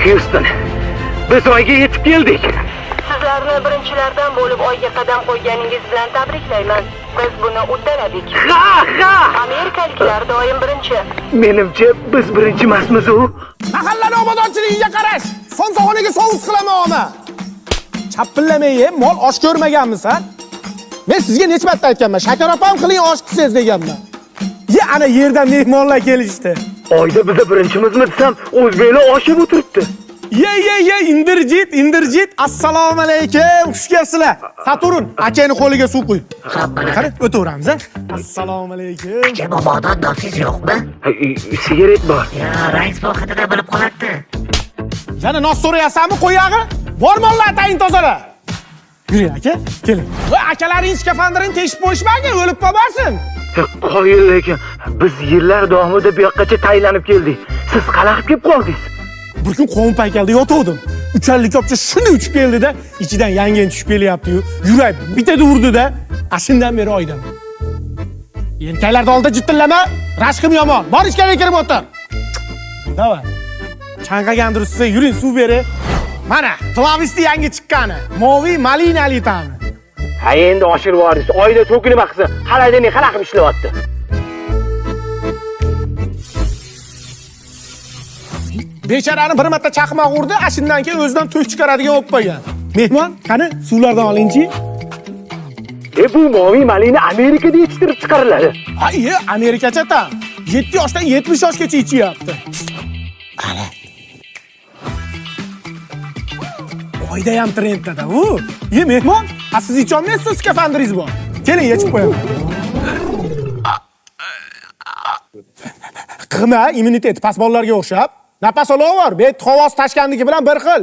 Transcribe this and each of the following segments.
Houston, biz oyga yetib keldik. Sizlarni birinchilardan bo'lib oyga qadam qo'yganingiz bilan tabriklayman. Biz buni uddaladik. Ha! Amerikaliklar doim birinchi. Menimcha biz birinchi emasmiz-ku. Mahallani obodonchiligiga qarash. Somsaxonaga sovus qilamanmi? Chapillamay ye, mol osh ko'rmaganmisan? Men sizga necha marta aytganman, shakar opam qiling osh qilsangiz deganman. Ye ana yerdan mehmonlar kelishdi. Oyda biz birinchimizmi desam, o'zbeklar oshib o'tiribdi. Ye, indirjit. Assalomu alaykum. Xush kelibsizlar. Saturn, akani qo'liga suv qo'y. Qani, o'taveramiz a? Assalomu alaykum. Aka bobodan do'stingiz yo'qmi? Sigaret bor. Ya, rais bu haqida bilib qoladi. Yana nos so'rayapsanmi, qo'yag'i? Bormonlar atayin tozala. Yuring aka, keling. Voy, akalaring skafandrini teshib qo'yishmagan, o'lib qolmasin. Qoyil lekin biz yillar davomida bu yoqqacha tayinlanib keldik. Siz qalaxib kelib qoldingiz. Bir kun qovun paykalda yotuvdim. Ucharlik kopcha shunday uchib keldi-da, ichidan yangen tushib kelyapti-yu. Yurak bitada urdi-da, ashundan beri oydan. Yelkalarda oldi jittillama, rashqim yomon. Bor ichkariga kirib o'tir. Davay. Chanqagandir siz, yuring suv beri. Mana, klavisni yangi chiqqani. Moviy malinali ta'mi. Ha endi oshirib yuborsiz. Oyda to'kinib baqsa, halaydan qanaqa ishlayapti. Becharani bir marta chaqmoq urdi, ashundan keyin o'zidan to'y chiqaradigan bo'lib qolgan. Mehmon, qani suvlardan olingchi. Bu moviy malina Amerikada yetishtirib chiqariladi. Ay, Amerikacha tam. 7 yoshdan 70 yoshgacha ichyapti. Ana. Oyda ham trenddada u. Mehmon, siz icholmaysiz, skafandringiz bor. Keling, yechib qo'yaman. Qima, immunitet past bolalarga o'xshab. Napas olaver, bet havosi tashkandagi bilan bir xil.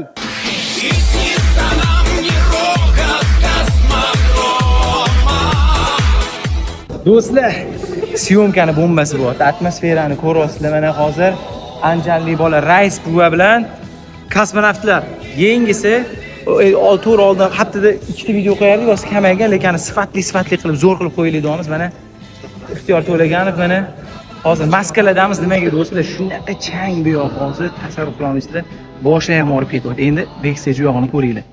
Do'stlar, syomkani bombasi bor. Atmosferani ko'ryapsizlar mana hozir. Anjanli bola rais buva bilan kosmonavtlar. Yengisi 6 oy oldin haftada 2 ta video qo'yardik, hozir kamaygan, lekin sifatli qilib zo'r qilib qo'yilayotganmiz. Mana Ixtiyor To'laganov mana hozir maskaladamiz. Nimaga do'stlar, shunaqa chang bu yoq hozir tasavvur qila olmaysizlar. Boshi ham olib ketyapti. Endi backstage yo'g'ini ko'ringlar.